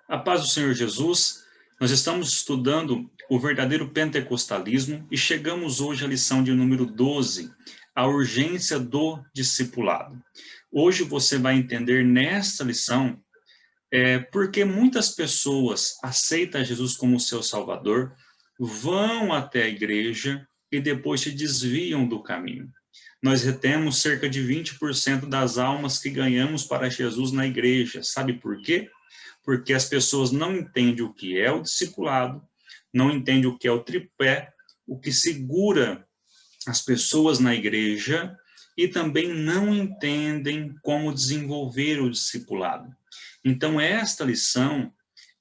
A paz do Senhor Jesus, nós estamos estudando o verdadeiro pentecostalismo e chegamos hoje à lição de número 12, a urgência do discipulado. Hoje você vai entender nesta lição porque muitas pessoas aceitam Jesus como seu Salvador, vão até a igreja e depois se desviam do caminho. Nós retemos cerca de 20% das almas que ganhamos para Jesus na igreja. Sabe por quê? Porque as pessoas não entendem o que é o discipulado, não entendem o que é o tripé, o que segura as pessoas na igreja e também não entendem como desenvolver o discipulado. Então, esta lição,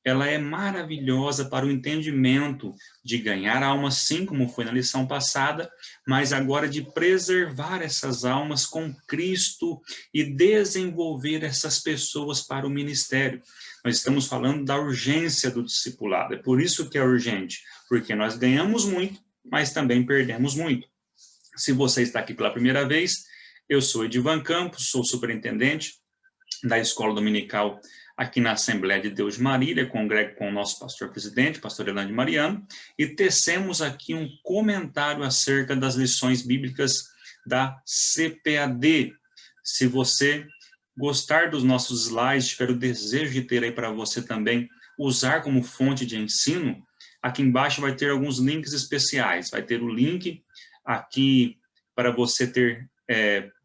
ela é maravilhosa para o entendimento de ganhar almas, sim, como foi na lição passada, mas agora de preservar essas almas com Cristo e desenvolver essas pessoas para o ministério. Nós estamos falando da urgência do discipulado. É por isso que é urgente, porque nós ganhamos muito, mas também perdemos muito. Se você está aqui pela primeira vez, eu sou Edivan Campos, sou superintendente da Escola Dominical aqui na Assembleia de Deus de Marília, congrego com o nosso pastor-presidente, pastor Elande Mariano, e tecemos aqui um comentário acerca das lições bíblicas da CPAD. Se você gostar dos nossos slides, tiver o desejo de ter aí para você também usar como fonte de ensino, aqui embaixo vai ter alguns links especiais. Vai ter o link aqui para você ter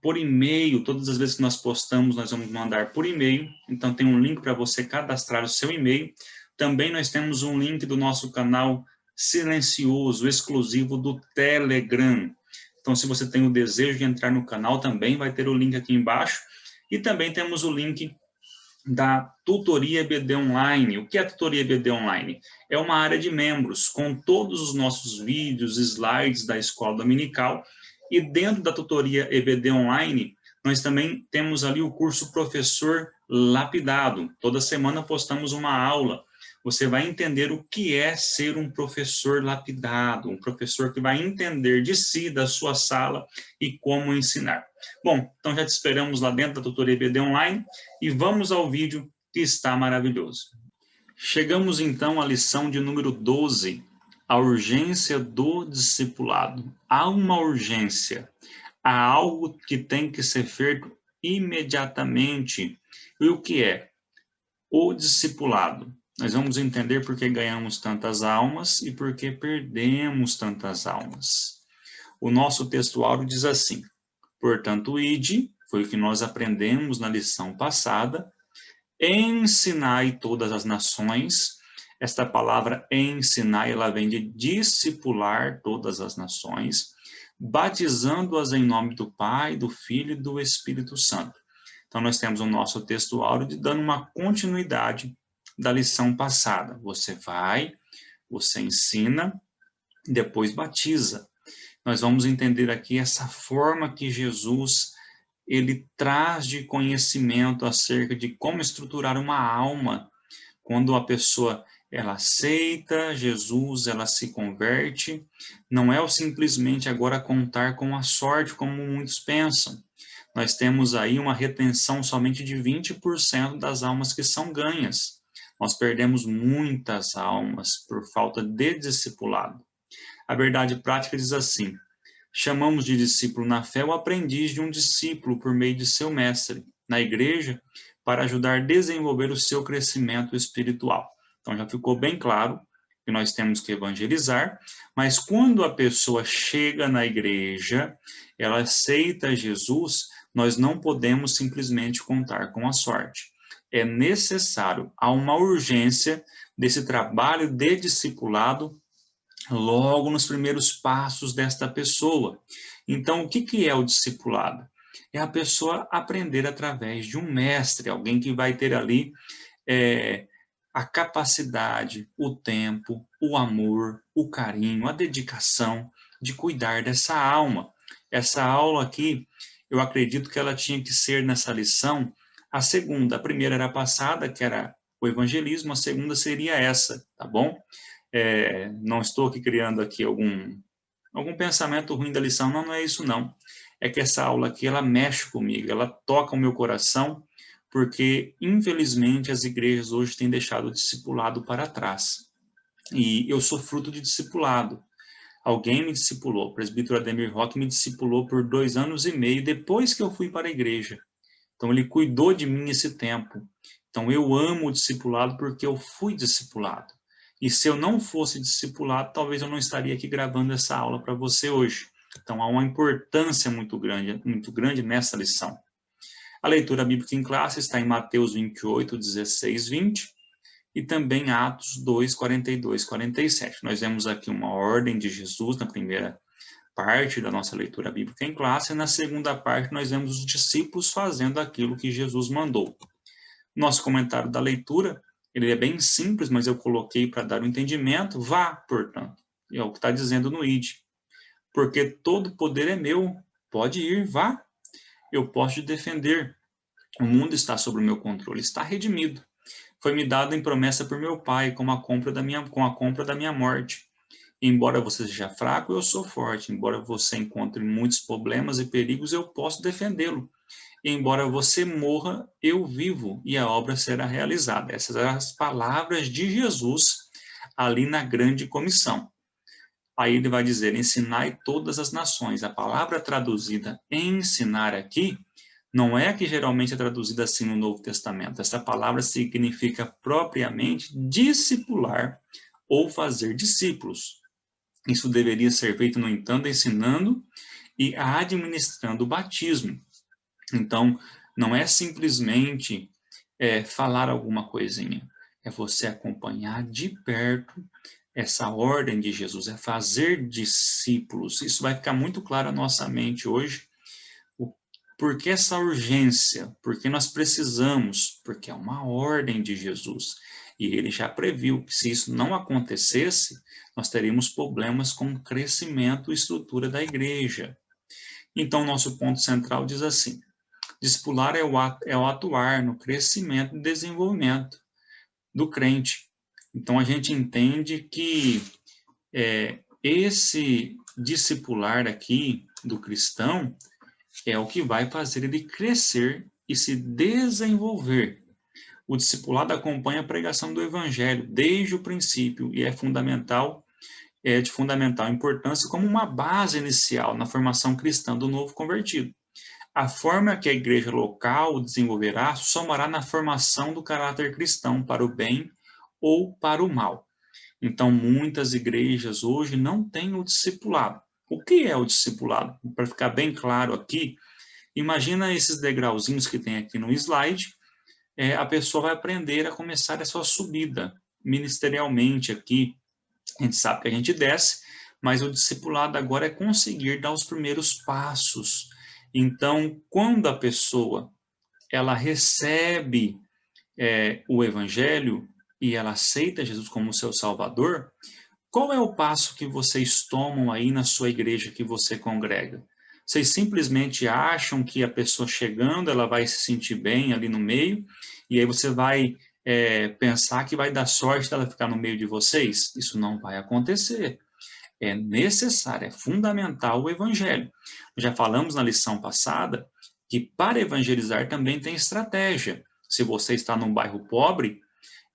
por e-mail, todas as vezes que nós postamos, nós vamos mandar por e-mail, então tem um link para você cadastrar o seu e-mail. Também nós temos um link do nosso canal silencioso, exclusivo do Telegram. Então, se você tem o desejo de entrar no canal, também vai ter o link aqui embaixo. E também temos o link da Tutoria EBD Online. O que é a Tutoria EBD Online? É uma área de membros, com todos os nossos vídeos, slides da Escola Dominical. E dentro da Tutoria EBD Online, nós também temos ali o curso Professor Lapidado. Toda semana postamos uma aula. Você vai entender o que é ser um professor lapidado, um professor que vai entender de si, da sua sala e como ensinar. Bom, então já te esperamos lá dentro da Tutoria EBD Online e vamos ao vídeo que está maravilhoso. Chegamos então à lição de número 12, a urgência do discipulado. Há uma urgência, há algo que tem que ser feito imediatamente. E o que é? O discipulado. Nós vamos entender por que ganhamos tantas almas e por que perdemos tantas almas. O nosso textuário diz assim: portanto, ide, foi o que nós aprendemos na lição passada, ensinai todas as nações. Esta palavra ensinai, ela vem de discipular todas as nações, batizando-as em nome do Pai, do Filho e do Espírito Santo. Então, nós temos o nosso textuário dando uma continuidade da lição passada. Você vai, você ensina, depois batiza. Nós vamos entender aqui essa forma que Jesus ele traz de conhecimento acerca de como estruturar uma alma. Quando a pessoa ela aceita Jesus, ela se converte, não é o simplesmente agora contar com a sorte, como muitos pensam. Nós temos aí uma retenção somente de 20% das almas que são ganhas. Nós perdemos muitas almas por falta de discipulado. A verdade prática diz assim: chamamos de discípulo na fé o aprendiz de um discípulo por meio de seu mestre, na igreja, para ajudar a desenvolver o seu crescimento espiritual. Então já ficou bem claro que nós temos que evangelizar, mas quando a pessoa chega na igreja, ela aceita Jesus, nós não podemos simplesmente contar com a sorte. É necessário, há uma urgência desse trabalho de discipulado logo nos primeiros passos desta pessoa. Então, o que é o discipulado? É a pessoa aprender através de um mestre, alguém que vai ter ali a capacidade, o tempo, o amor, o carinho, a dedicação de cuidar dessa alma. Essa aula aqui, eu acredito que ela tinha que ser nessa lição a segunda. A primeira era a passada, que era o evangelismo, a segunda seria essa, tá bom? Não estou aqui criando aqui algum pensamento ruim da lição, não é isso não. É que essa aula aqui, ela mexe comigo, ela toca o meu coração, porque, infelizmente, as igrejas hoje têm deixado o discipulado para trás. E eu sou fruto de discipulado. Alguém me discipulou, o presbítero Ademir Roque me discipulou por 2 anos e meio depois que eu fui para a igreja. Então, ele cuidou de mim esse tempo. Então, eu amo o discipulado porque eu fui discipulado. E se eu não fosse discipulado, talvez eu não estaria aqui gravando essa aula para você hoje. Então, há uma importância muito grande nessa lição. A leitura bíblica em classe está em Mateus 28, 16, 20 e também Atos 2, 42, 47. Nós vemos aqui uma ordem de Jesus na primeira parte da nossa leitura bíblica em classe, e na segunda parte nós vemos os discípulos fazendo aquilo que Jesus mandou. Nosso comentário da leitura, ele é bem simples, mas eu coloquei para dar o entendimento. Vá, portanto, é o que está dizendo no ID. Porque todo poder é meu, pode ir, vá, eu posso te defender. O mundo está sob o meu controle, está redimido. Foi-me dado em promessa por meu Pai, com a compra da minha morte. Embora você seja fraco, eu sou forte. Embora você encontre muitos problemas e perigos, eu posso defendê-lo. Embora você morra, eu vivo e a obra será realizada. Essas são as palavras de Jesus ali na grande comissão. Aí ele vai dizer, ensinai todas as nações. A palavra traduzida ensinar aqui não é a que geralmente é traduzida assim no Novo Testamento. Essa palavra significa propriamente discipular ou fazer discípulos. Isso deveria ser feito, no entanto, ensinando e administrando o batismo. Então, não é simplesmente falar alguma coisinha, é você acompanhar de perto essa ordem de Jesus, é fazer discípulos. Isso vai ficar muito claro à nossa mente hoje. Por que essa urgência? Porque nós precisamos, porque é uma ordem de Jesus. E ele já previu que se isso não acontecesse, nós teríamos problemas com o crescimento e estrutura da igreja. Então, nosso ponto central diz assim: discipular é o atuar no crescimento e desenvolvimento do crente. Então, a gente entende que esse discipular aqui do cristão é o que vai fazer ele crescer e se desenvolver. O discipulado acompanha a pregação do evangelho desde o princípio e é de fundamental importância como uma base inicial na formação cristã do novo convertido. A forma que a igreja local desenvolverá somará na formação do caráter cristão para o bem ou para o mal. Então, muitas igrejas hoje não têm o discipulado. O que é o discipulado? Para ficar bem claro aqui, imagina esses degrauzinhos que tem aqui no slide, a pessoa vai aprender a começar a sua subida ministerialmente aqui. A gente sabe que a gente desce, mas o discipulado agora é conseguir dar os primeiros passos. Então, quando a pessoa ela recebe o evangelho e ela aceita Jesus como seu salvador, qual é o passo que vocês tomam aí na sua igreja que você congrega? Vocês simplesmente acham que a pessoa chegando, ela vai se sentir bem ali no meio, e aí você vai pensar que vai dar sorte dela ficar no meio de vocês? Isso não vai acontecer. É necessário, é fundamental o evangelho. Já falamos na lição passada que para evangelizar também tem estratégia. Se você está num bairro pobre,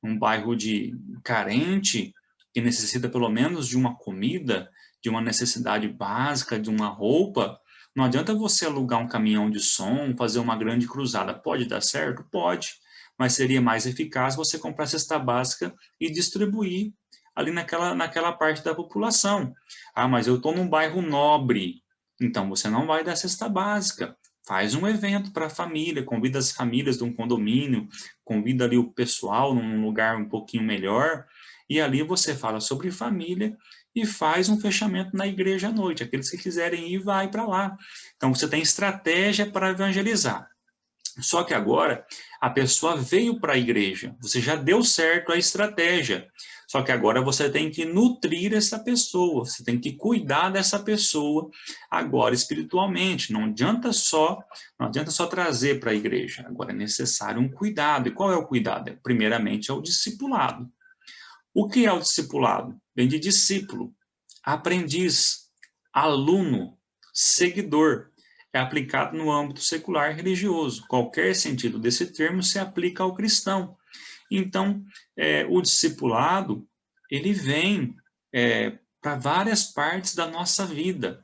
um bairro de carente, que necessita pelo menos de uma comida, de uma necessidade básica, de uma roupa, não adianta você alugar um caminhão de som, fazer uma grande cruzada. Pode dar certo? Pode. Mas seria mais eficaz você comprar a cesta básica e distribuir ali naquela parte da população. Ah, mas eu estou num bairro nobre. Então, você não vai dar cesta básica. Faz um evento para a família, convida as famílias de um condomínio, convida ali o pessoal num lugar um pouquinho melhor, e ali você fala sobre família e faz um fechamento na igreja à noite. Aqueles que quiserem ir, vai para lá. Então, você tem estratégia para evangelizar. Só que agora, a pessoa veio para a igreja, você já deu certo a estratégia. Só que agora você tem que nutrir essa pessoa, você tem que cuidar dessa pessoa agora espiritualmente. Não adianta só trazer para a igreja. Agora é necessário um cuidado. E qual é o cuidado? Primeiramente é o discipulado. O que é o discipulado? Vem de discípulo, aprendiz, aluno, seguidor. é aplicado no âmbito secular religioso. Qualquer sentido desse termo se aplica ao cristão. Então, o discipulado, ele vem para várias partes da nossa vida.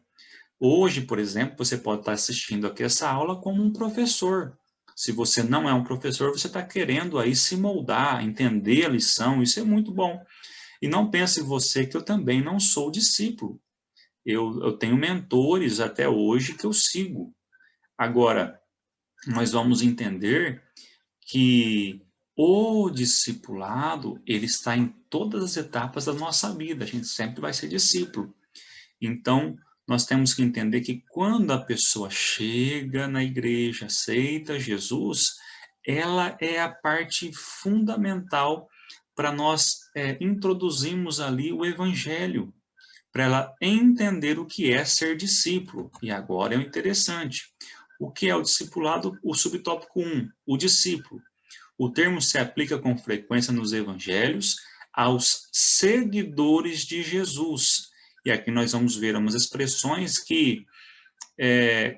Hoje, por exemplo, você pode estar assistindo aqui essa aula como um professor. Se você não é um professor, você está querendo aí se moldar, entender a lição, isso é muito bom. E não pense você que eu também não sou discípulo. Eu tenho mentores até hoje que eu sigo. Agora, nós vamos entender que o discipulado, ele está em todas as etapas da nossa vida. A gente sempre vai ser discípulo. Então, nós temos que entender que quando a pessoa chega na igreja, aceita Jesus, ela é a parte fundamental para nós introduzirmos ali o evangelho, para ela entender o que é ser discípulo. E agora é o interessante. O que é o discipulado? O subtópico 1, o discípulo. O termo se aplica com frequência nos evangelhos aos seguidores de Jesus. E aqui nós vamos ver umas expressões que,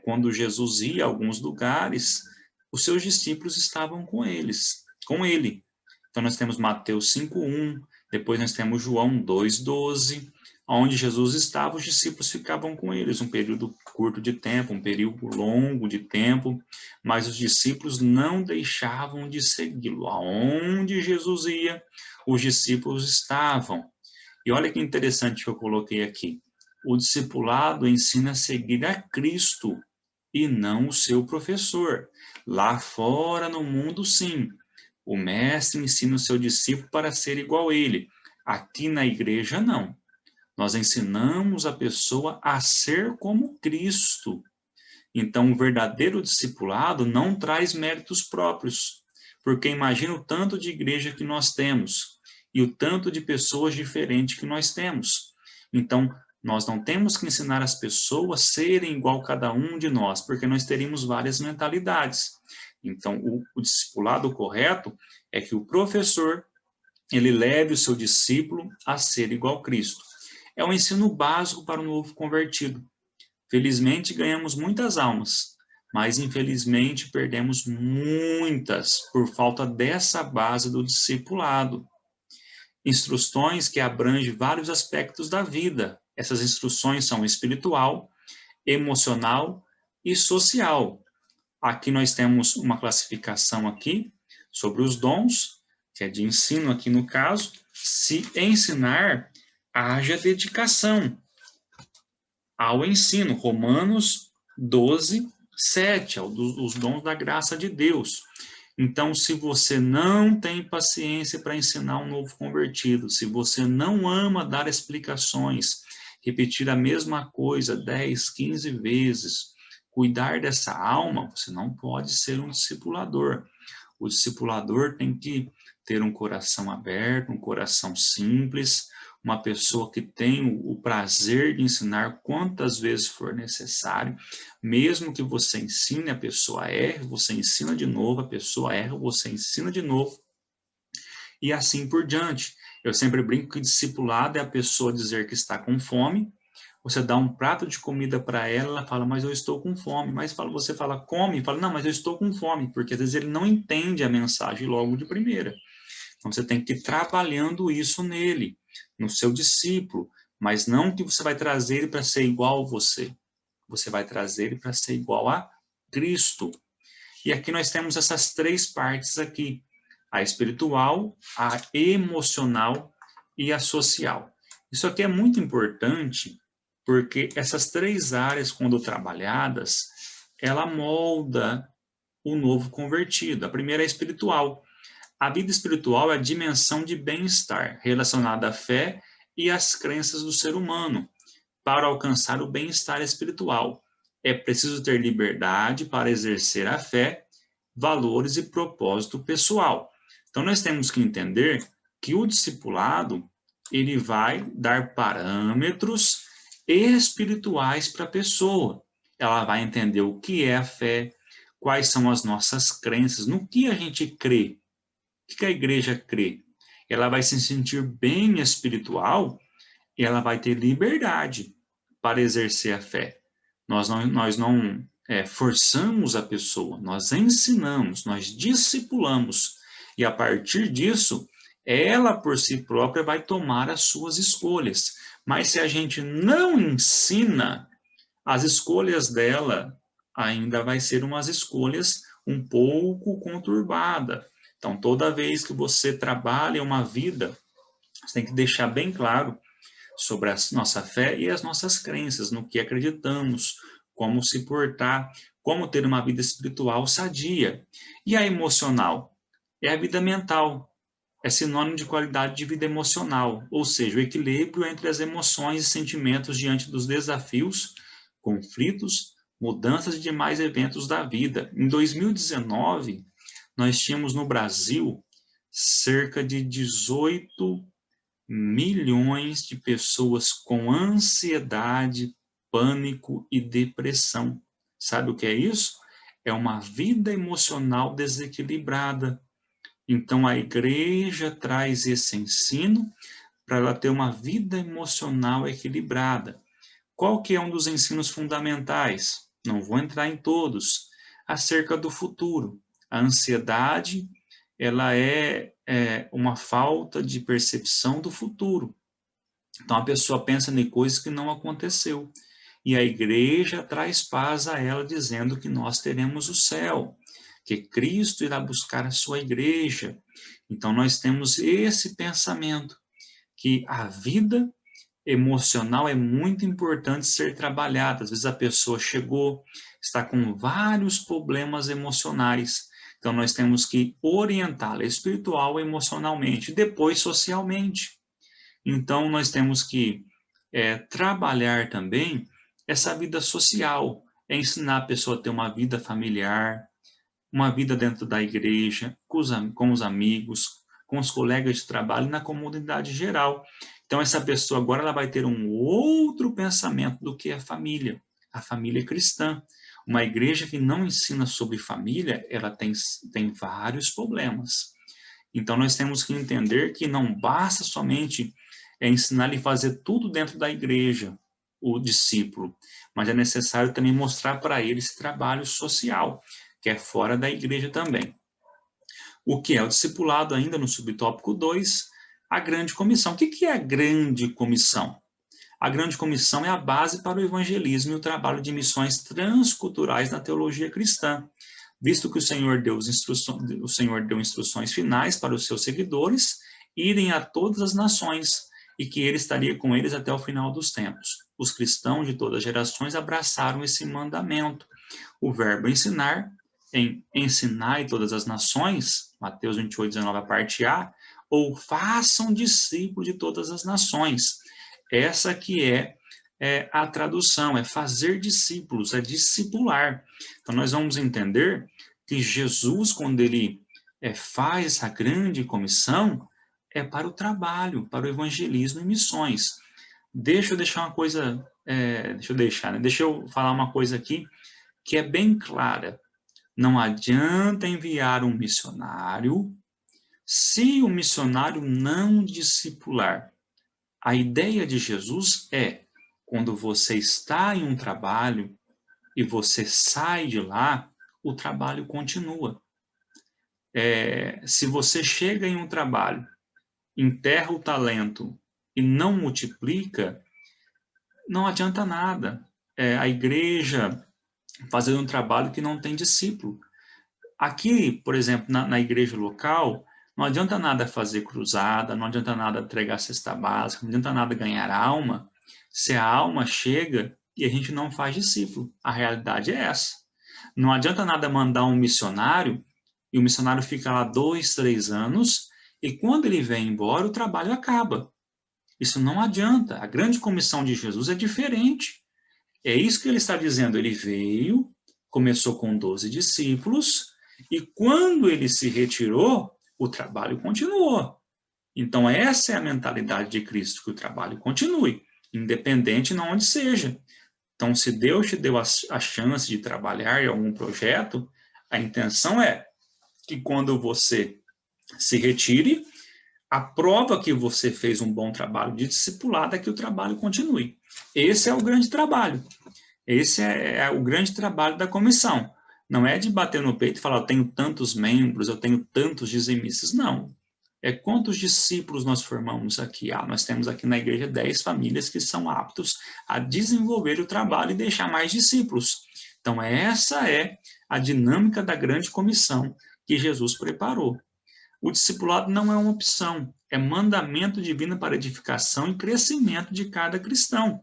quando Jesus ia a alguns lugares, os seus discípulos estavam com ele. Então nós temos Mateus 5:1, depois nós temos João 2:12, onde Jesus estava, os discípulos ficavam com eles, um período curto de tempo, um período longo de tempo, mas os discípulos não deixavam de segui-lo. Aonde Jesus ia, os discípulos estavam. E olha que interessante que eu coloquei aqui. O discipulado ensina a seguir a Cristo e não o seu professor. Lá fora no mundo, sim, o mestre ensina o seu discípulo para ser igual a ele. Aqui na igreja, não. Nós ensinamos a pessoa a ser como Cristo. Então, o verdadeiro discipulado não traz méritos próprios, porque imagina o tanto de igreja que nós temos e o tanto de pessoas diferentes que nós temos. Então, nós não temos que ensinar as pessoas a serem igual cada um de nós, porque nós teríamos várias mentalidades. Então, o discipulado correto é que o professor, ele leve o seu discípulo a ser igual a Cristo. É um ensino básico para o novo convertido. Felizmente ganhamos muitas almas, mas infelizmente perdemos muitas por falta dessa base do discipulado. Instruções que abrangem vários aspectos da vida. Essas instruções são espiritual, emocional e social. Aqui nós temos uma classificação aqui sobre os dons, que é de ensino aqui no caso. Se ensinar, haja dedicação ao ensino. Romanos 12:7, os dons da graça de Deus. Então, se você não tem paciência para ensinar um novo convertido, se você não ama dar explicações, repetir a mesma coisa 10, 15 vezes, cuidar dessa alma, você não pode ser um discipulador. O discipulador tem que ter um coração aberto, um coração simples, uma pessoa que tem o prazer de ensinar quantas vezes for necessário, mesmo que você ensine, a pessoa erre, você ensina de novo, a pessoa erra, você ensina de novo, e assim por diante. Eu sempre brinco que discipulado é a pessoa dizer que está com fome, você dá um prato de comida para ela, ela fala, mas eu estou com fome. Mas você fala, come, fala, não, mas eu estou com fome, porque às vezes ele não entende a mensagem logo de primeira. Então você tem que ir trabalhando isso nele, no seu discípulo, mas não que você vai trazer ele para ser igual a você. Você vai trazer ele para ser igual a Cristo. E aqui nós temos essas três partes aqui: a espiritual, a emocional e a social. Isso aqui é muito importante, porque essas três áreas, quando trabalhadas, ela molda o novo convertido. A primeira é a espiritual. A vida espiritual é a dimensão de bem-estar relacionada à fé e às crenças do ser humano. Para alcançar o bem-estar espiritual, é preciso ter liberdade para exercer a fé, valores e propósito pessoal. Então, nós temos que entender que o discipulado, ele vai dar parâmetros espirituais para a pessoa. Ela vai entender o que é a fé, quais são as nossas crenças, no que a gente crê. O que a igreja crê? Ela vai se sentir bem espiritual e ela vai ter liberdade para exercer a fé. Nós não forçamos a pessoa, nós ensinamos, nós discipulamos, e a partir disso, ela por si própria vai tomar as suas escolhas. Mas se a gente não ensina, as escolhas dela ainda vai ser umas escolhas um pouco conturbadas. Então, toda vez que você trabalha uma vida, você tem que deixar bem claro sobre a nossa fé e as nossas crenças, no que acreditamos, como se portar, como ter uma vida espiritual sadia. E a emocional? É a vida mental, é sinônimo de qualidade de vida emocional, ou seja, o equilíbrio entre as emoções e sentimentos diante dos desafios, conflitos, mudanças e demais eventos da vida. Em 2019, nós tínhamos no Brasil cerca de 18 milhões de pessoas com ansiedade, pânico e depressão. Sabe o que é isso? É uma vida emocional desequilibrada. Então, a igreja traz esse ensino para ela ter uma vida emocional equilibrada. Qual que é um dos ensinos fundamentais? Não vou entrar em todos. Acerca do futuro. A ansiedade, ela é uma falta de percepção do futuro. Então, a pessoa pensa em coisas que não aconteceu. E a igreja traz paz a ela, dizendo que nós teremos o céu, que Cristo irá buscar a sua igreja. Então, nós temos esse pensamento, que a vida emocional é muito importante ser trabalhada. Às vezes a pessoa chegou, está com vários problemas emocionais. Então, nós temos que orientá-la espiritual, emocionalmente, e depois socialmente. Então, nós temos que trabalhar também essa vida social, ensinar a pessoa a ter uma vida familiar, uma vida dentro da igreja, com os amigos, com os colegas de trabalho e na comunidade geral. Então, essa pessoa agora ela vai ter um outro pensamento do que a família cristã. Uma igreja que não ensina sobre família, ela tem vários problemas. Então, nós temos que entender que não basta somente ensinar e fazer tudo dentro da igreja, o discípulo, mas é necessário também mostrar para ele esse trabalho social, que é fora da igreja também. O que é o discipulado ainda no subtópico 2, a grande comissão. O que é a grande comissão? A grande comissão é a base para o evangelismo e o trabalho de missões transculturais na teologia cristã, visto que o Senhor deu instruções finais para os seus seguidores irem a todas as nações e que ele estaria com eles até o final dos tempos. Os cristãos de todas as gerações abraçaram esse mandamento. O verbo ensinar, em ensinar todas as nações, Mateus 28, 19, a parte A, ou façam discípulos de todas as nações. Essa que é a tradução, é fazer discípulos, é discipular. Então, nós vamos entender que Jesus, quando ele faz essa grande comissão, é para o trabalho, para o evangelismo e missões. Deixa eu falar uma coisa aqui que é bem clara. Não adianta enviar um missionário se o missionário não discipular. A ideia de Jesus é, quando você está em um trabalho e você sai de lá, o trabalho continua. Se você chega em um trabalho, enterra o talento e não multiplica, não adianta nada. A igreja fazendo um trabalho que não tem discípulo. Aqui, por exemplo, na igreja local, não adianta nada fazer cruzada, não adianta nada entregar cesta básica, não adianta nada ganhar alma, se a alma chega e a gente não faz discípulo. A realidade é essa. Não adianta nada mandar um missionário e o missionário fica lá 2, 3 anos e quando ele vem embora, o trabalho acaba. Isso não adianta. A grande comissão de Jesus é diferente. É isso que ele está dizendo. Ele veio, começou com 12 discípulos, e quando ele se retirou, o trabalho continuou. Então, essa é a mentalidade de Cristo, que o trabalho continue, independente de onde seja. Então, se Deus te deu a chance de trabalhar em algum projeto, a intenção é que quando você se retire, a prova que você fez um bom trabalho de discipulado é que o trabalho continue. Esse é o grande trabalho. Esse é o grande trabalho da comissão. Não é de bater no peito e falar, eu tenho tantos membros, eu tenho tantos dizimistas. Não. É quantos discípulos nós formamos aqui? Nós temos aqui na igreja 10 famílias que são aptos a desenvolver o trabalho e deixar mais discípulos. Então, essa é a dinâmica da grande comissão que Jesus preparou. O discipulado não é uma opção, é mandamento divino para edificação e crescimento de cada cristão.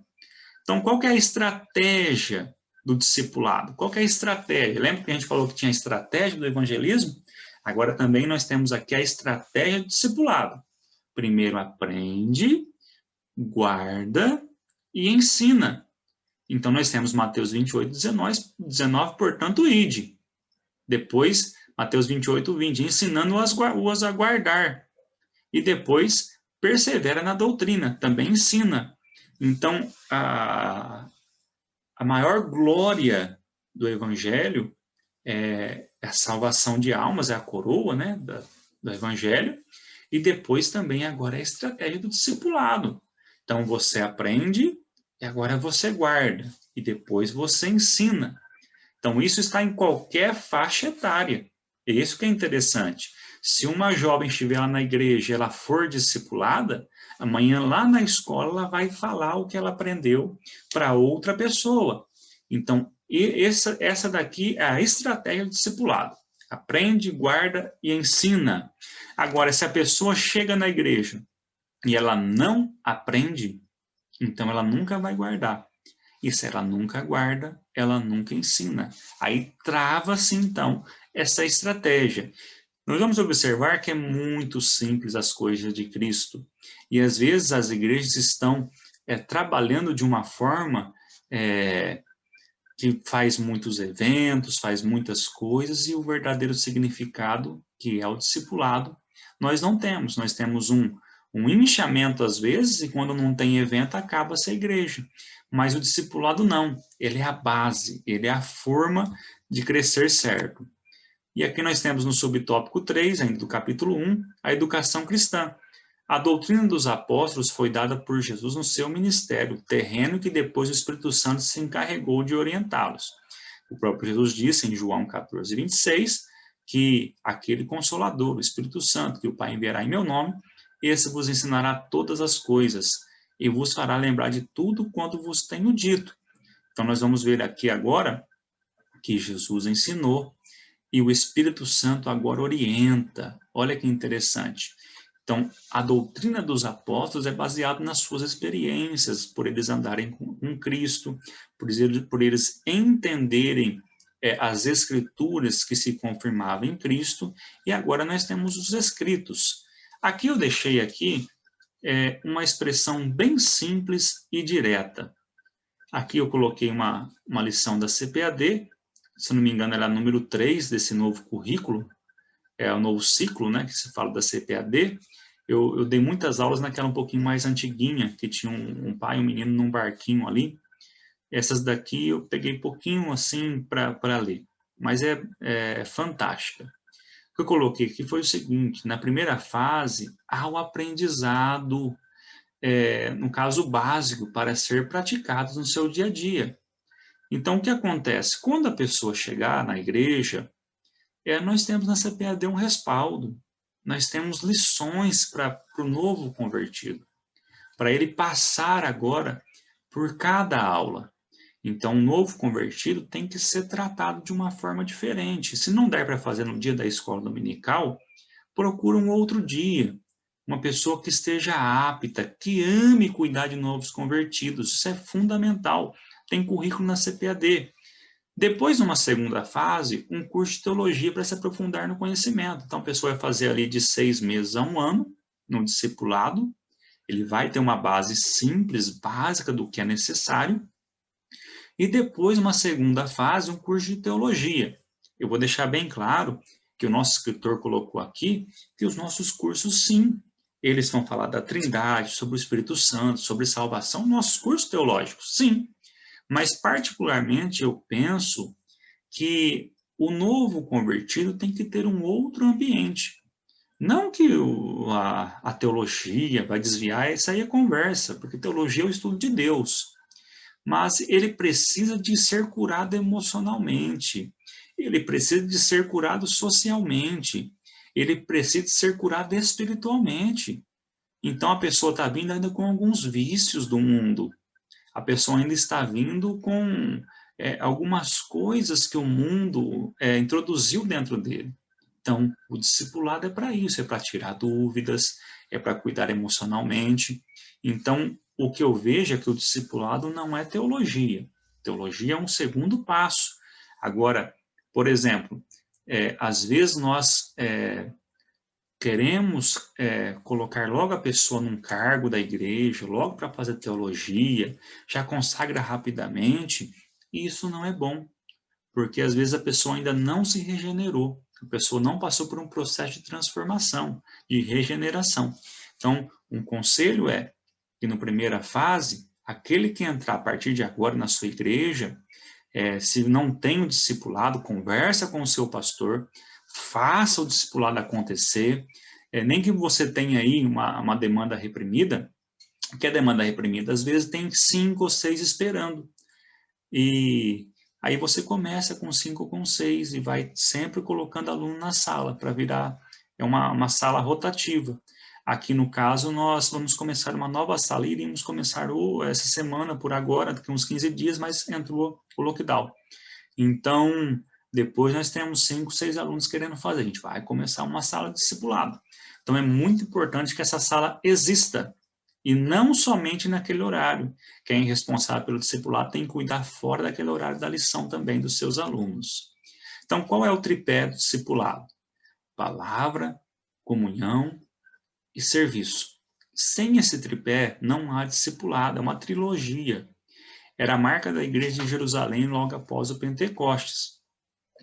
Então, qual que é a estratégia do discipulado? Qual que é a estratégia? Lembra que a gente falou que tinha a estratégia do evangelismo? Agora também nós temos aqui a estratégia do discipulado. Primeiro aprende, guarda e ensina. Então nós temos Mateus 28, 19, portanto, ide. Depois, Mateus 28, 20, ensinando-os a guardar. E depois, persevera na doutrina, também ensina. Então, a maior glória do evangelho é a salvação de almas, é a coroa, né, do evangelho, e depois também agora é a estratégia do discipulado. Então você aprende e agora você guarda, e depois você ensina. Então isso está em qualquer faixa etária. É isso que é interessante. Se uma jovem estiver lá na igreja e ela for discipulada, amanhã lá na escola ela vai falar o que ela aprendeu para outra pessoa. Então, essa daqui é a estratégia do discipulado. Aprende, guarda e ensina. Agora, se a pessoa chega na igreja e ela não aprende, então ela nunca vai guardar. E se ela nunca guarda, ela nunca ensina. Aí trava-se, então, essa estratégia. Nós vamos observar que é muito simples as coisas de Cristo. E às vezes as igrejas estão trabalhando de uma forma que faz muitos eventos, faz muitas coisas, e o verdadeiro significado, que é o discipulado, nós não temos. Nós temos um inchamento às vezes, e quando não tem evento, acaba-se a igreja. Mas o discipulado não, ele é a base, ele é a forma de crescer certo. E aqui nós temos no subtópico 3, ainda do capítulo 1, a educação cristã. A doutrina dos apóstolos foi dada por Jesus no seu ministério, terreno que depois o Espírito Santo se encarregou de orientá-los. O próprio Jesus disse em João 14, 26, que aquele Consolador, o Espírito Santo, que o Pai enviará em meu nome, esse vos ensinará todas as coisas e vos fará lembrar de tudo quanto vos tenho dito. Então nós vamos ver aqui agora que Jesus ensinou e o Espírito Santo agora orienta. Olha que interessante. Então, a doutrina dos apóstolos é baseada nas suas experiências, por eles andarem com Cristo, por eles entenderem as escrituras que se confirmavam em Cristo, e agora nós temos os escritos. Aqui eu deixei aqui uma expressão bem simples e direta. Aqui eu coloquei uma lição da CPAD, se não me engano ela é a número 3 desse novo currículo, é o novo ciclo, né, que se fala da CPAD. Eu dei muitas aulas naquela um pouquinho mais antiguinha, que tinha um pai e um menino num barquinho ali. Essas daqui eu peguei pouquinho assim para ler, mas é fantástica. O que eu coloquei aqui foi o seguinte: na primeira fase, há o aprendizado, no caso básico, para ser praticado no seu dia a dia. Então, o que acontece? Quando a pessoa chegar na igreja, nós temos na CPAD um respaldo, nós temos lições para o novo convertido, para ele passar agora por cada aula. Então, o novo convertido tem que ser tratado de uma forma diferente. Se não der para fazer no dia da escola dominical, procura um outro dia, uma pessoa que esteja apta, que ame cuidar de novos convertidos. Isso é fundamental. Tem currículo na CPAD. Depois, numa segunda fase, um curso de teologia para se aprofundar no conhecimento. Então, a pessoa vai fazer ali de 6 meses a 1 ano, no discipulado. Ele vai ter uma base simples, básica do que é necessário. E depois, uma segunda fase, um curso de teologia. Eu vou deixar bem claro que o nosso escritor colocou aqui que os nossos cursos, sim, eles vão falar da Trindade, sobre o Espírito Santo, sobre salvação, nossos cursos teológicos, sim. Mas, particularmente, eu penso que o novo convertido tem que ter um outro ambiente. Não que a teologia vai desviar, essa aí é conversa, porque teologia é o estudo de Deus. mas ele precisa de ser curado emocionalmente, ele precisa de ser curado socialmente, ele precisa de ser curado espiritualmente. Então a pessoa está vindo ainda com alguns vícios do mundo, a pessoa ainda está vindo com algumas coisas que o mundo introduziu dentro dele. Então, o discipulado é para isso, é para tirar dúvidas, é para cuidar emocionalmente. Então, o que eu vejo é que o discipulado não é teologia. Teologia é um segundo passo. Agora, por exemplo, às vezes nós queremos colocar logo a pessoa num cargo da igreja, logo para fazer teologia, já consagra rapidamente, e isso não é bom, porque às vezes a pessoa ainda não se regenerou, a pessoa não passou por um processo de transformação, de regeneração. Então, um conselho é que na primeira fase, aquele que entrar a partir de agora na sua igreja, se não tem o discipulado, conversa com o seu pastor, faça o discipulado acontecer, nem que você tenha aí uma demanda reprimida, que a demanda reprimida às vezes tem 5 ou 6 esperando, e aí você começa com 5 ou com 6 e vai sempre colocando aluno na sala para virar uma sala rotativa. Aqui no caso nós vamos começar uma nova sala, iríamos começar essa semana por agora, daqui uns 15 dias, mas entrou o lockdown. Então, depois nós temos 5, 6 alunos querendo fazer, a gente vai começar uma sala de discipulado. Então é muito importante que essa sala exista, e não somente naquele horário. Quem é responsável pelo discipulado tem que cuidar fora daquele horário da lição também dos seus alunos. Então, qual é o tripé do discipulado? Palavra, comunhão e serviço. Sem esse tripé, não há discipulado, é uma trilogia. Era a marca da igreja de Jerusalém logo após o Pentecostes.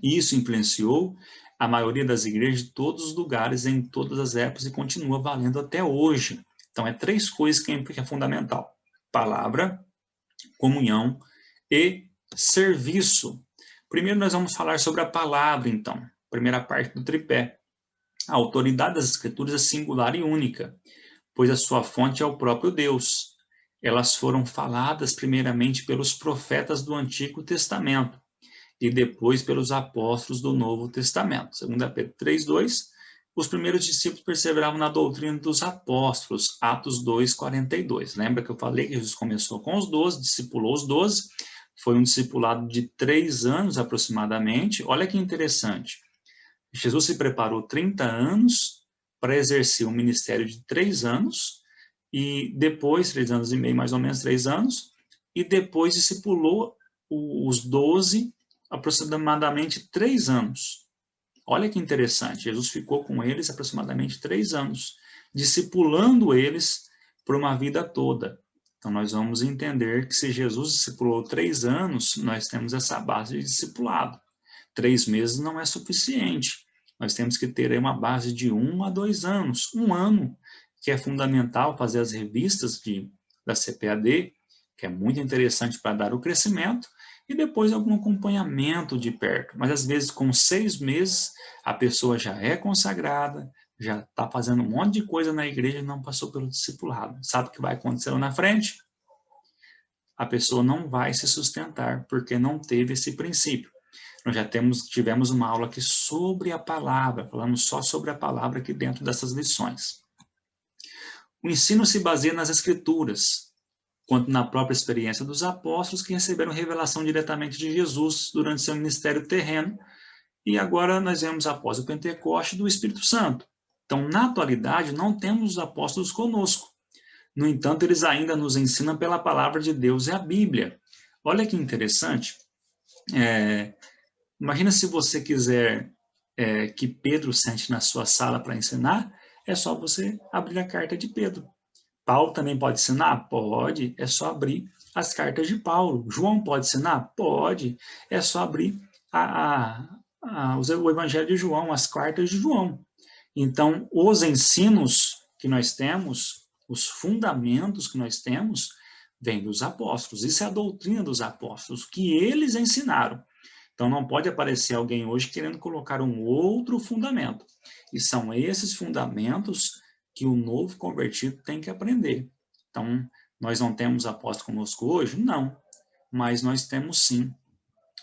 Isso influenciou a maioria das igrejas de todos os lugares, em todas as épocas, e continua valendo até hoje. Então, é 3 coisas que é fundamental: palavra, comunhão e serviço. Primeiro nós vamos falar sobre a palavra, então. Primeira parte do tripé. A autoridade das Escrituras é singular e única, pois a sua fonte é o próprio Deus. Elas foram faladas primeiramente pelos profetas do Antigo Testamento e depois pelos apóstolos do Novo Testamento. 2 Pedro 3:2, os primeiros discípulos perseveravam na doutrina dos apóstolos, Atos 2:42. Lembra que eu falei que Jesus começou com os 12, discipulou os 12, foi um discipulado de 3 anos aproximadamente. Olha que interessante, Jesus se preparou 30 anos para exercer um ministério de 3 anos, e depois, 3 anos e meio, mais ou menos 3 anos, e depois discipulou os 12 aproximadamente 3 anos. Olha que interessante, Jesus ficou com eles aproximadamente 3 anos, discipulando eles por uma vida toda. Então nós vamos entender que se Jesus discipulou 3 anos, nós temos essa base de discipulado. 3 meses não é suficiente. Nós temos que ter aí uma base de 1 a 2 anos. 1 ano, que é fundamental fazer as revistas da CPAD, que é muito interessante para dar o crescimento, e depois algum acompanhamento de perto. Mas às vezes com 6 meses a pessoa já é consagrada, já está fazendo um monte de coisa na igreja e não passou pelo discipulado. Sabe o que vai acontecer lá na frente? A pessoa não vai se sustentar, porque não teve esse princípio. Nós já tivemos uma aula aqui sobre a palavra, falamos só sobre a palavra aqui dentro dessas lições. O ensino se baseia nas escrituras, quanto na própria experiência dos apóstolos, que receberam revelação diretamente de Jesus durante seu ministério terreno, e agora nós vemos após o Pentecoste do Espírito Santo. Então, na atualidade, não temos os apóstolos conosco. No entanto, eles ainda nos ensinam pela palavra de Deus e a Bíblia. Olha que interessante. Imagina se você quiser que Pedro sente na sua sala para ensinar, é só você abrir a carta de Pedro. Paulo também pode ensinar? Pode, é só abrir as cartas de Paulo. João pode ensinar? Pode, é só abrir o Evangelho de João, as cartas de João. Então, os ensinos que nós temos, os fundamentos que nós temos, vêm dos apóstolos. Isso é a doutrina dos apóstolos, que eles ensinaram. Então, não pode aparecer alguém hoje querendo colocar um outro fundamento. E são esses fundamentos que o novo convertido tem que aprender. Então, nós não temos apóstolo conosco hoje? Não. mas nós temos sim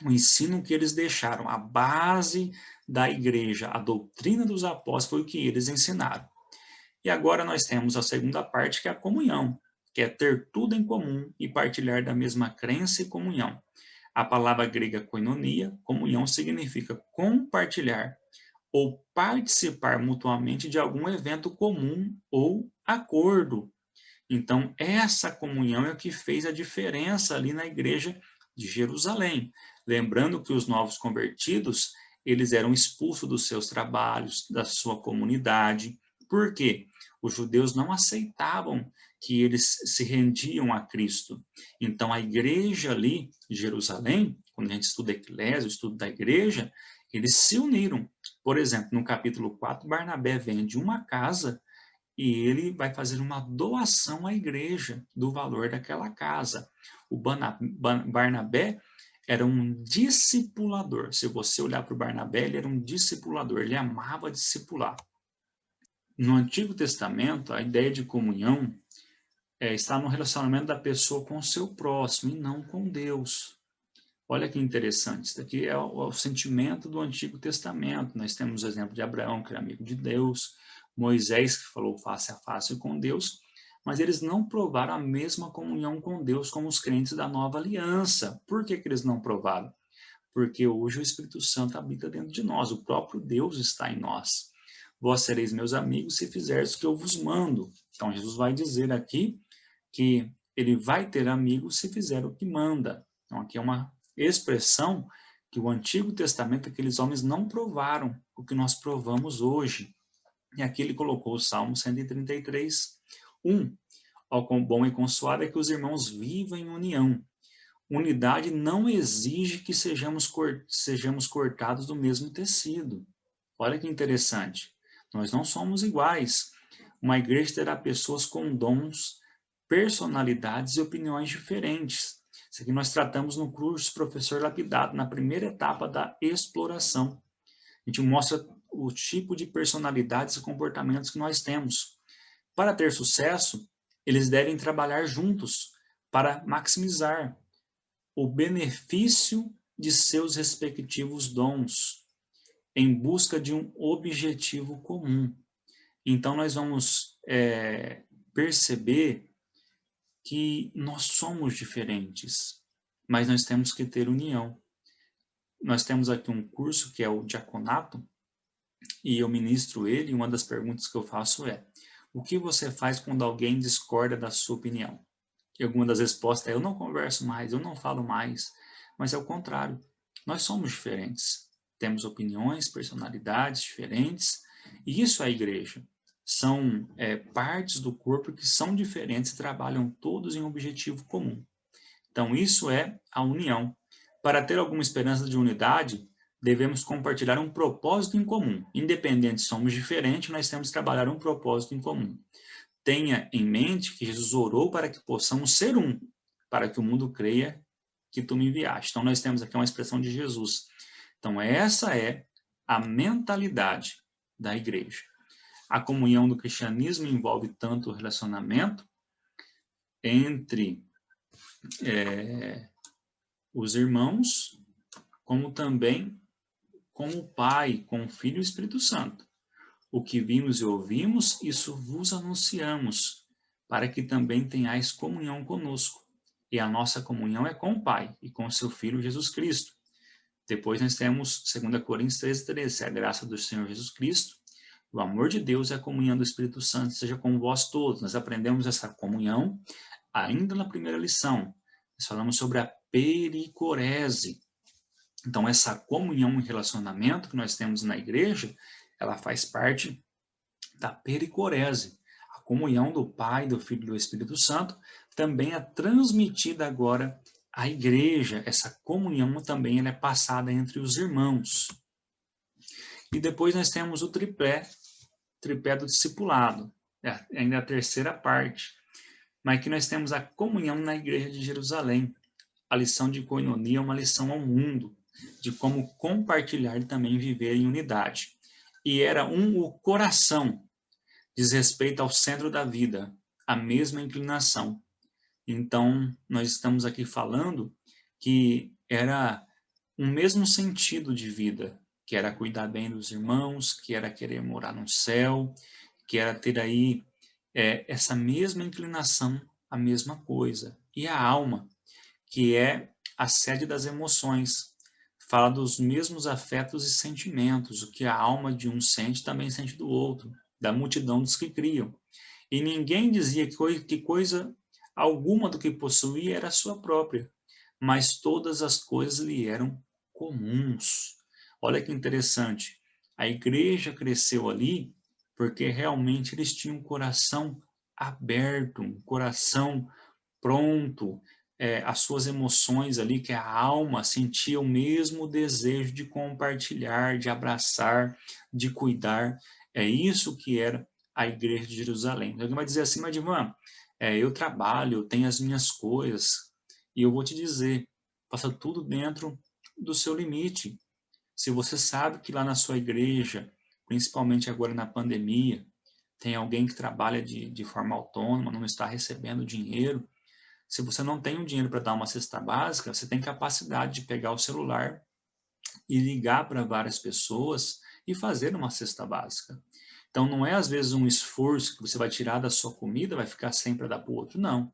o ensino que eles deixaram, a base da igreja, a doutrina dos apóstolos foi o que eles ensinaram. E agora nós temos a segunda parte, que é a comunhão, que é ter tudo em comum e partilhar da mesma crença e comunhão. A palavra grega koinonia, comunhão, significa compartilhar ou participar mutuamente de algum evento comum ou acordo. Então, essa comunhão é o que fez a diferença ali na igreja de Jerusalém. Lembrando que os novos convertidos, eles eram expulsos dos seus trabalhos, da sua comunidade. Por quê? Os judeus não aceitavam que eles se rendiam a Cristo. Então, a igreja ali de Jerusalém, quando a gente estuda a eclésia, o estudo da igreja, eles se uniram. Por exemplo, no capítulo 4, Barnabé vende uma casa e ele vai fazer uma doação à igreja do valor daquela casa. O Barnabé era um discipulador. Se você olhar para o Barnabé, ele era um discipulador, ele amava discipular. No Antigo Testamento, a ideia de comunhão está no relacionamento da pessoa com o seu próximo e não com Deus. Olha que interessante, isso daqui é o sentimento do Antigo Testamento. Nós temos o exemplo de Abraão, que era amigo de Deus, Moisés, que falou face a face com Deus, mas eles não provaram a mesma comunhão com Deus como os crentes da nova aliança. Por que eles não provaram? Porque hoje o Espírito Santo habita dentro de nós, o próprio Deus está em nós. Vós sereis meus amigos se fizerdes o que eu vos mando. Então Jesus vai dizer aqui que ele vai ter amigos se fizer o que manda. Então aqui é uma expressão que o Antigo Testamento, aqueles homens não provaram o que nós provamos hoje. E aqui ele colocou o Salmo 133, 1. Ó quão bom e quão suave é que os irmãos vivam em união. Unidade não exige que sejamos cortados do mesmo tecido. Olha que interessante. Nós não somos iguais. Uma igreja terá pessoas com dons, personalidades e opiniões diferentes. Isso aqui nós tratamos no curso Professor Lapidado, na primeira etapa da exploração. A gente mostra o tipo de personalidades e comportamentos que nós temos. Para ter sucesso, eles devem trabalhar juntos para maximizar o benefício de seus respectivos dons, em busca de um objetivo comum. Então, nós vamos perceber que nós somos diferentes, mas nós temos que ter união. Nós temos aqui um curso que é o diaconato, e eu ministro ele, e uma das perguntas que eu faço é: o que você faz quando alguém discorda da sua opinião? E alguma das respostas é: eu não converso mais, eu não falo mais. Mas é o contrário, nós somos diferentes. Temos opiniões, personalidades diferentes, e isso é a igreja. São partes do corpo que são diferentes e trabalham todos em um objetivo comum. Então, isso é a união. Para ter alguma esperança de unidade, devemos compartilhar um propósito em comum. Independente se somos diferentes, nós temos que trabalhar um propósito em comum. Tenha em mente que Jesus orou para que possamos ser um, para que o mundo creia que tu me enviaste. Então, nós temos aqui uma expressão de Jesus. Então, essa é a mentalidade da igreja. A comunhão do cristianismo envolve tanto o relacionamento entre os irmãos, como também com o Pai, com o Filho e o Espírito Santo. O que vimos e ouvimos, isso vos anunciamos, para que também tenhais comunhão conosco. E a nossa comunhão é com o Pai e com o seu Filho Jesus Cristo. Depois nós temos 2 Coríntios 13:13, a graça do Senhor Jesus Cristo, o amor de Deus e a comunhão do Espírito Santo seja com vós todos. Nós aprendemos essa comunhão ainda na primeira lição. Nós falamos sobre a pericorese. Então, essa comunhão e relacionamento que nós temos na igreja, ela faz parte da pericorese. A comunhão do Pai, do Filho e do Espírito Santo também é transmitida agora à igreja. Essa comunhão também ela é passada entre os irmãos. E depois nós temos o tripé do discipulado. Ainda a terceira parte. Mas aqui nós temos a comunhão na igreja de Jerusalém. A lição de koinonia é uma lição ao mundo, de como compartilhar e também viver em unidade. E era o coração, diz respeito ao centro da vida, a mesma inclinação. Então, nós estamos aqui falando que era um mesmo sentido de vida, que era cuidar bem dos irmãos, que era querer morar no céu, que era ter aí essa mesma inclinação, a mesma coisa. E a alma, que é a sede das emoções, fala dos mesmos afetos e sentimentos, o que a alma de um sente também sente do outro, da multidão dos que criam. E ninguém dizia que coisa alguma do que possuía era sua própria, mas todas as coisas lhe eram comuns. Olha que interessante. A igreja cresceu ali porque realmente eles tinham um coração aberto, um coração pronto, as suas emoções ali, que a alma sentia o mesmo desejo de compartilhar, de abraçar, de cuidar. É isso que era a igreja de Jerusalém. Alguém vai dizer assim, mas Divan, eu trabalho, eu tenho as minhas coisas, e eu vou te dizer, faça tudo dentro do seu limite. Se você sabe que lá na sua igreja, principalmente agora na pandemia, tem alguém que trabalha de forma autônoma, não está recebendo dinheiro, se você não tem o dinheiro para dar uma cesta básica, você tem capacidade de pegar o celular e ligar para várias pessoas e fazer uma cesta básica. Então, não é às vezes um esforço que você vai tirar da sua comida, vai ficar sempre a dar para o outro. Não.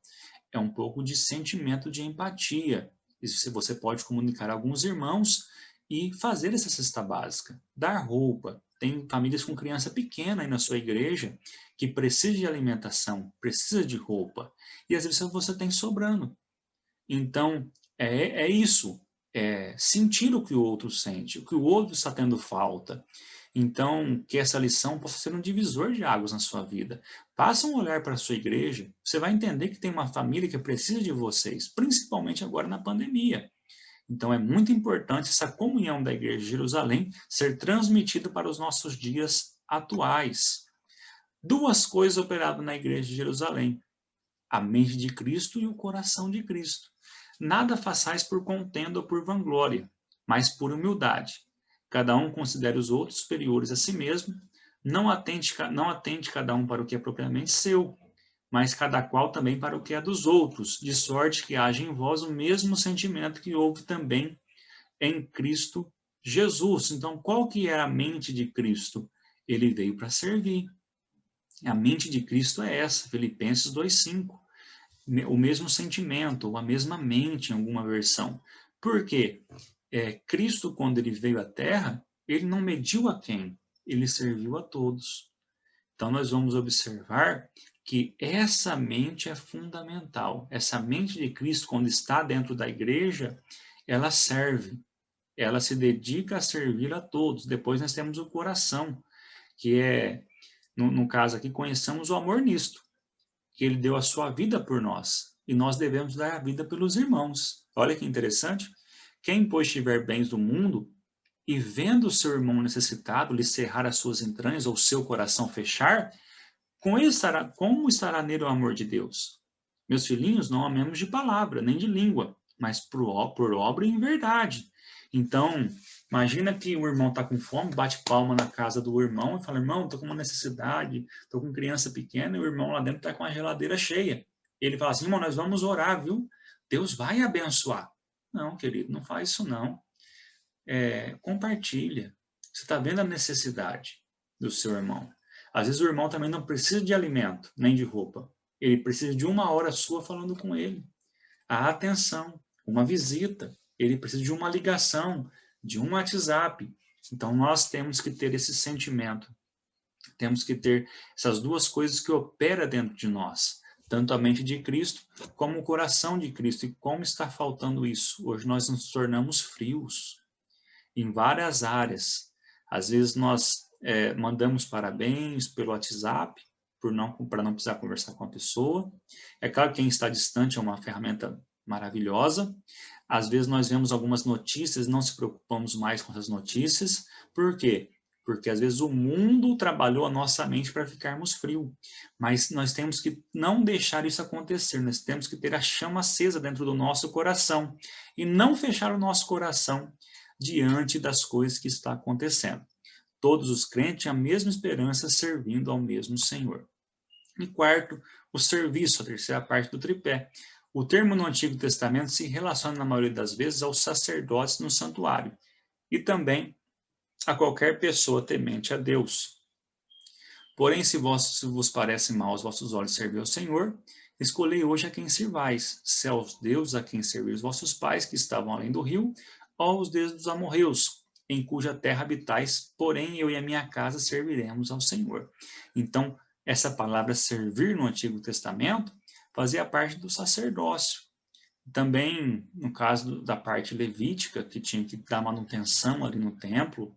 É um pouco de sentimento de empatia. E você pode comunicar a alguns irmãos e fazer essa cesta básica. Dar roupa. Tem famílias com criança pequena aí na sua igreja que precisa de alimentação, precisa de roupa. E às vezes você tem sobrando. Então, é isso. É sentir o que o outro sente, o que o outro está tendo falta. Então, que essa lição possa ser um divisor de águas na sua vida. Passa um olhar para a sua igreja, você vai entender que tem uma família que precisa de vocês, principalmente agora na pandemia. Então, é muito importante essa comunhão da igreja de Jerusalém ser transmitida para os nossos dias atuais. Duas coisas operavam na igreja de Jerusalém: a mente de Cristo e o coração de Cristo. Nada façais por contenda ou por vanglória, mas por humildade. Cada um considere os outros superiores a si mesmo, não atente cada um para o que é propriamente seu, mas cada qual também para o que é dos outros, de sorte que haja em vós o mesmo sentimento que houve também em Cristo Jesus. Então, qual que é a mente de Cristo? Ele veio para servir. A mente de Cristo é essa, Filipenses 2:5. O mesmo sentimento, ou a mesma mente em alguma versão. Por quê? Cristo, quando ele veio à Terra, ele não mediu a quem, ele serviu a todos. Então, nós vamos observar que essa mente é fundamental. Essa mente de Cristo, quando está dentro da igreja, ela serve, ela se dedica a servir a todos. Depois nós temos o coração, que é, no caso aqui, conheçamos o amor nisto, que ele deu a sua vida por nós, e nós devemos dar a vida pelos irmãos. Olha que interessante. Quem, pois, tiver bens do mundo, e vendo o seu irmão necessitado lhe cerrar as suas entranhas, ou seu coração fechar, como estará nele o amor de Deus? Meus filhinhos, não amemos de palavra, nem de língua, mas por obra e em verdade. Então, imagina que o irmão está com fome, bate palma na casa do irmão e fala: irmão, estou com uma necessidade, estou com criança pequena, e o irmão lá dentro está com a geladeira cheia. Ele fala assim: irmão, nós vamos orar, viu? Deus vai abençoar. Não, querido, não faz isso não. Compartilha. Você está vendo a necessidade do seu irmão. Às vezes o irmão também não precisa de alimento, nem de roupa. Ele precisa de uma hora sua falando com ele. A atenção, uma visita. Ele precisa de uma ligação, de um WhatsApp. Então nós temos que ter esse sentimento. Temos que ter essas duas coisas que operam dentro de nós. Tanto a mente de Cristo, como o coração de Cristo. E como está faltando isso? Hoje nós nos tornamos frios em várias áreas. Às vezes nós mandamos parabéns pelo WhatsApp, para não precisar conversar com a pessoa. É claro que quem está distante é uma ferramenta maravilhosa. Às vezes nós vemos algumas notícias e não se preocupamos mais com essas notícias. Por quê? Porque às vezes o mundo trabalhou a nossa mente para ficarmos frios. Mas nós temos que não deixar isso acontecer. Nós temos que ter a chama acesa dentro do nosso coração e não fechar o nosso coração diante das coisas que está acontecendo. Todos os crentes têm a mesma esperança servindo ao mesmo Senhor. E quarto, o serviço, a terceira parte do tripé. O termo no Antigo Testamento se relaciona, na maioria das vezes, aos sacerdotes no santuário e também a qualquer pessoa temente a Deus. Porém, se vos parece mal aos vossos olhos servir ao Senhor, escolhei hoje a quem servais, se aos deuses a quem serviu os vossos pais, que estavam além do rio, ou aos deuses dos amorreus, em cuja terra habitais, porém eu e a minha casa serviremos ao Senhor. Então, essa palavra servir no Antigo Testamento fazia parte do sacerdócio. Também, no caso da parte levítica, que tinha que dar manutenção ali no templo,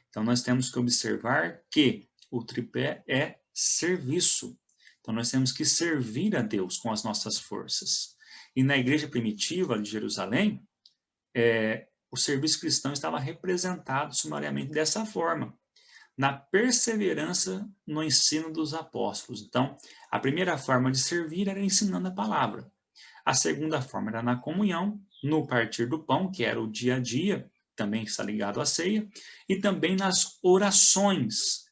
então nós temos que observar que o tripé é serviço. Então nós temos que servir a Deus com as nossas forças. E na igreja primitiva de Jerusalém, o serviço cristão estava representado sumariamente dessa forma, na perseverança no ensino dos apóstolos. Então, a primeira forma de servir era ensinando a palavra. A segunda forma era na comunhão, no partir do pão, que era o dia a dia, também está ligado à ceia, e também nas orações.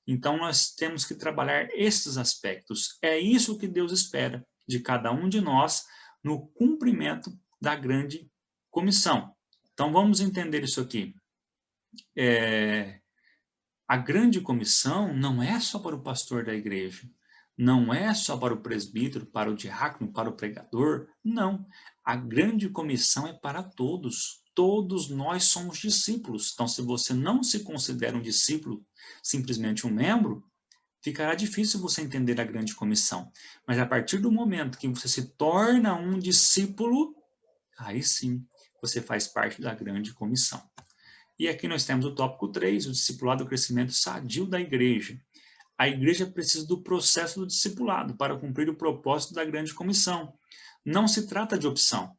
Então, nós temos que trabalhar esses aspectos. É isso que Deus espera de cada um de nós no cumprimento da grande comissão. Então, vamos entender isso aqui. A grande comissão não é só para o pastor da igreja, não é só para o presbítero, para o diácono, para o pregador, não. A grande comissão é para todos. Todos nós somos discípulos. Então, se você não se considera um discípulo, simplesmente um membro, ficará difícil você entender a grande comissão. Mas a partir do momento que você se torna um discípulo, aí sim, você faz parte da grande comissão. E aqui nós temos o tópico 3, o discipulado, o crescimento sadio da igreja. A igreja precisa do processo do discipulado para cumprir o propósito da grande comissão. Não se trata de opção.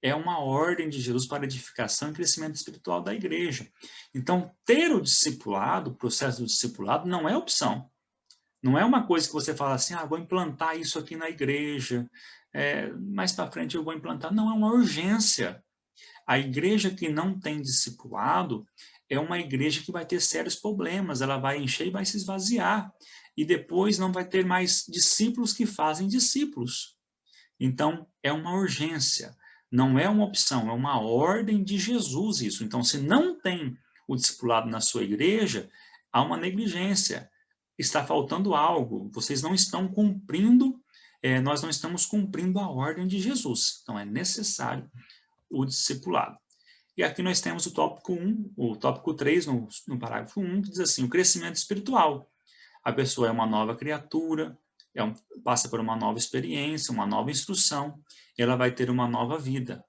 É uma ordem de Jesus para a edificação e crescimento espiritual da igreja. Então, ter o discipulado, o processo do discipulado, não é opção. Não é uma coisa que você fala assim, vou implantar isso aqui na igreja, mais para frente eu vou implantar. Não, é uma urgência. A igreja que não tem discipulado é uma igreja que vai ter sérios problemas, ela vai encher e vai se esvaziar. E depois não vai ter mais discípulos que fazem discípulos. Então, é uma urgência, não é uma opção, é uma ordem de Jesus isso. Então, se não tem o discipulado na sua igreja, há uma negligência, está faltando algo, vocês não estão cumprindo, nós não estamos cumprindo a ordem de Jesus. Então, é necessário o discipulado. E aqui nós temos o tópico 1, o tópico 3, no parágrafo 1, que diz assim, o crescimento espiritual. A pessoa é uma nova criatura, passa por uma nova experiência, uma nova instrução, ela vai ter uma nova vida.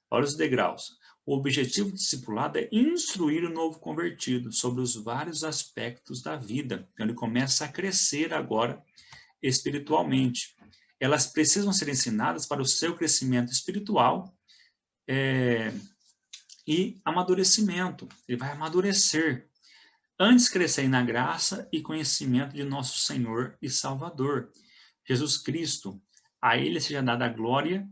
Olha os degraus. O objetivo do discipulado é instruir o novo convertido sobre os vários aspectos da vida. Então, ele começa a crescer agora espiritualmente. Elas precisam ser ensinadas para o seu crescimento espiritual, e amadurecimento. Ele vai amadurecer. Antes crescei na graça e conhecimento de nosso Senhor e Salvador, Jesus Cristo. A ele seja dada a glória,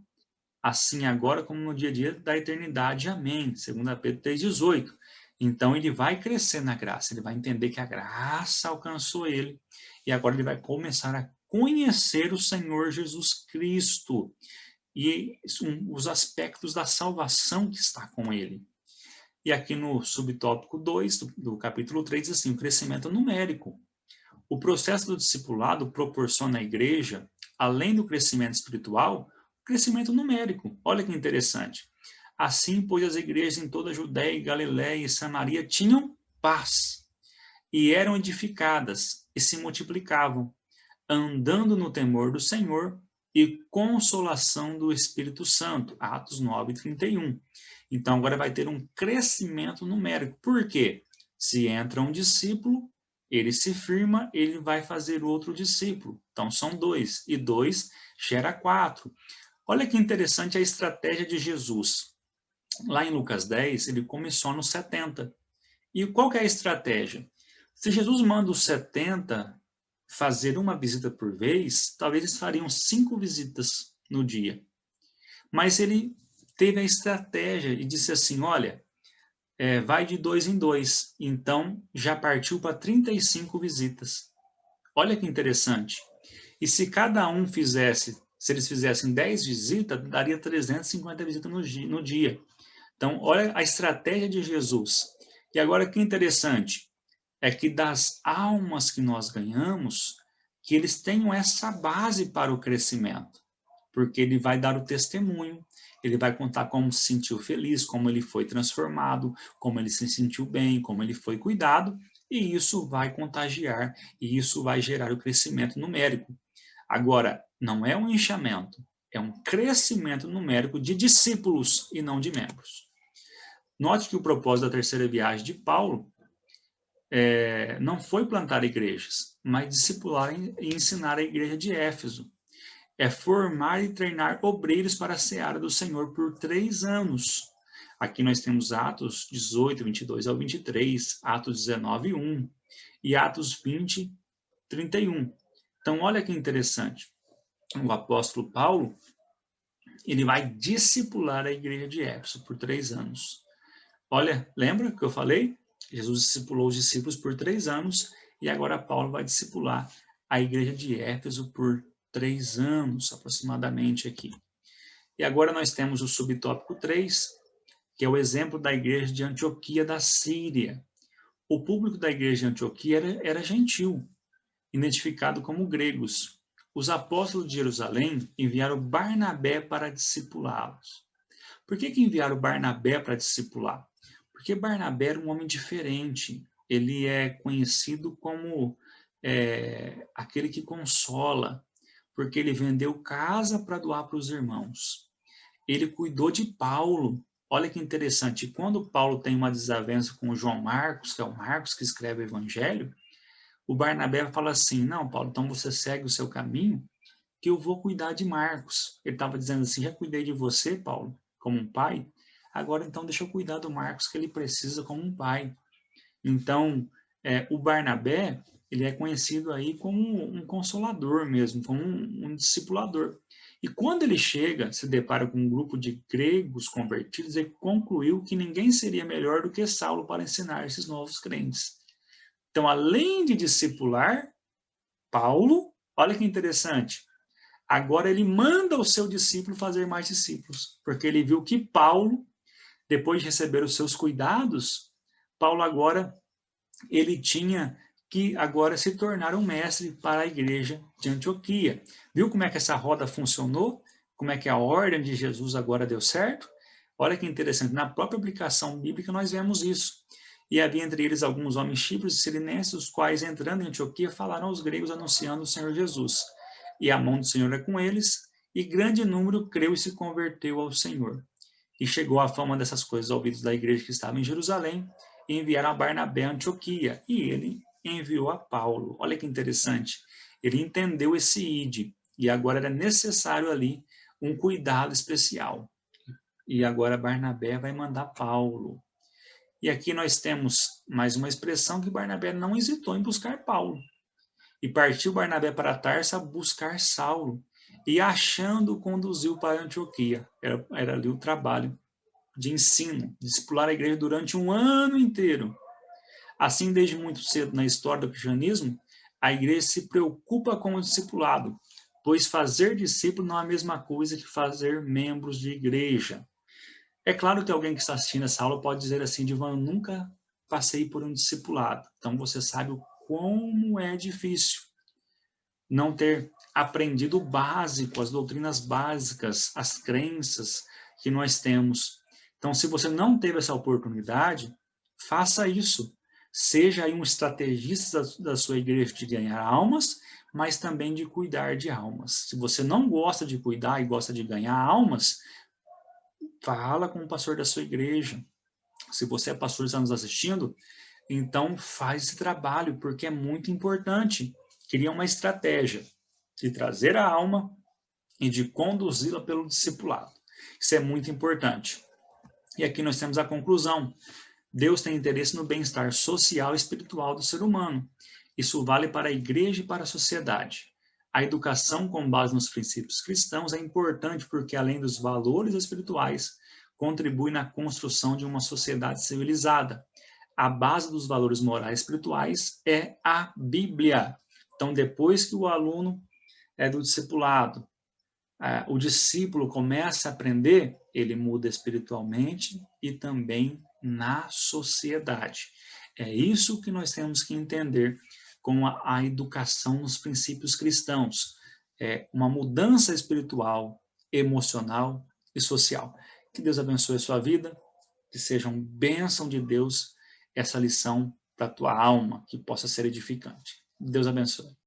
assim agora como no dia a dia da eternidade. Amém. 2 Pedro 3,18. Então ele vai crescer na graça, ele vai entender que a graça alcançou ele, e agora ele vai começar a conhecer o Senhor Jesus Cristo e os aspectos da salvação que está com ele. E aqui no subtópico 2 do capítulo 3, diz assim, o crescimento numérico. O processo do discipulado proporciona à igreja, além do crescimento espiritual, crescimento numérico. Olha que interessante. Assim, pois, as igrejas em toda a Judéia, Galiléia e Samaria tinham paz, e eram edificadas, e se multiplicavam, andando no temor do Senhor, e consolação do Espírito Santo. Atos 9:31. Então, agora vai ter um crescimento numérico. Por quê? Se entra um discípulo, ele se firma, ele vai fazer outro discípulo. Então, são 2. E 2 gera 4. Olha que interessante a estratégia de Jesus. Lá em Lucas 10, ele começou nos 70. E qual que é a estratégia? Se Jesus manda os 70 fazer uma visita por vez, talvez eles fariam 5 visitas no dia. Mas ele teve a estratégia e disse assim, olha, vai de 2 em 2. Então, já partiu para 35 visitas. Olha que interessante. E se cada um fizesse Se eles fizessem 10 visitas, daria 350 visitas no dia. Então, olha a estratégia de Jesus. E agora, que interessante, é que das almas que nós ganhamos, que eles tenham essa base para o crescimento. Porque ele vai dar o testemunho, ele vai contar como se sentiu feliz, como ele foi transformado, como ele se sentiu bem, como ele foi cuidado, e isso vai contagiar, e isso vai gerar o crescimento numérico. Agora, não é um inchamento, é um crescimento numérico de discípulos e não de membros. Note que o propósito da terceira viagem de Paulo não foi plantar igrejas, mas discipular e ensinar a igreja de Éfeso. É formar e treinar obreiros para a seara do Senhor por 3 anos. Aqui nós temos Atos 18, 22 ao 23, Atos 19, 1 e Atos 20, 31. Então, olha que interessante. O apóstolo Paulo, ele vai discipular a igreja de Éfeso por 3 anos. Olha, lembra que eu falei? Jesus discipulou os discípulos por 3 anos e agora Paulo vai discipular a igreja de Éfeso por 3 anos, aproximadamente aqui. E agora nós temos o subtópico 3, que é o exemplo da igreja de Antioquia da Síria. O público da igreja de Antioquia era gentil, identificado como gregos. Os apóstolos de Jerusalém enviaram Barnabé para discipulá-los. Por que enviaram Barnabé para discipular? Porque Barnabé era um homem diferente. Ele é conhecido como aquele que consola, porque ele vendeu casa para doar para os irmãos. Ele cuidou de Paulo. Olha que interessante. Quando Paulo tem uma desavença com o João Marcos, que é o Marcos que escreve o Evangelho, o Barnabé fala assim, não, Paulo, então você segue o seu caminho, que eu vou cuidar de Marcos. Ele estava dizendo assim, já cuidei de você, Paulo, como um pai, agora então deixa eu cuidar do Marcos, que ele precisa como um pai. Então, o Barnabé, ele é conhecido aí como um consolador mesmo, como um discipulador. E quando ele chega, se depara com um grupo de gregos convertidos, ele concluiu que ninguém seria melhor do que Saulo para ensinar esses novos crentes. Então, além de discipular, Paulo, olha que interessante, agora ele manda o seu discípulo fazer mais discípulos, porque ele viu que Paulo, depois de receber os seus cuidados, Paulo agora, ele tinha que agora se tornar um mestre para a igreja de Antioquia. Viu como é que essa roda funcionou? Como é que a ordem de Jesus agora deu certo? Olha que interessante, na própria aplicação bíblica nós vemos isso. E havia entre eles alguns homens chipros e sirinenses, os quais, entrando em Antioquia, falaram aos gregos anunciando o Senhor Jesus. E a mão do Senhor é com eles, e grande número creu e se converteu ao Senhor. E chegou a fama dessas coisas aos ouvidos da igreja que estava em Jerusalém, e enviaram a Barnabé a Antioquia, e ele enviou a Paulo. Olha que interessante. Ele entendeu esse ide, e agora era necessário ali um cuidado especial. E agora Barnabé vai mandar Paulo. E aqui nós temos mais uma expressão que Barnabé não hesitou em buscar Paulo. E partiu Barnabé para Tarsa a buscar Saulo, e achando conduziu para Antioquia. Era ali o trabalho de ensino, discipular a igreja durante um ano inteiro. Assim, desde muito cedo na história do cristianismo, a igreja se preocupa com o discipulado, pois fazer discípulo não é a mesma coisa que fazer membros de igreja. É claro que alguém que está assistindo essa aula pode dizer assim, Divan, eu nunca passei por um discipulado. Então você sabe como é difícil não ter aprendido o básico, as doutrinas básicas, as crenças que nós temos. Então, se você não teve essa oportunidade, faça isso. Seja aí um estrategista da sua igreja de ganhar almas, mas também de cuidar de almas. Se você não gosta de cuidar e gosta de ganhar almas, fala com o pastor da sua igreja. Se você é pastor e está nos assistindo, então faz esse trabalho, porque é muito importante. Cria uma estratégia de trazer a alma e de conduzi-la pelo discipulado. Isso é muito importante. E aqui nós temos a conclusão. Deus tem interesse no bem-estar social e espiritual do ser humano. Isso vale para a igreja e para a sociedade. A educação com base nos princípios cristãos é importante porque, além dos valores espirituais, contribui na construção de uma sociedade civilizada. A base dos valores morais e espirituais é a Bíblia. Então, depois que o aluno é do discipulado, o discípulo começa a aprender, ele muda espiritualmente e também na sociedade. É isso que nós temos que entender com a educação nos princípios cristãos. É uma mudança espiritual, emocional e social. Que Deus abençoe a sua vida, que seja uma bênção de Deus essa lição para a tua alma, que possa ser edificante. Deus abençoe.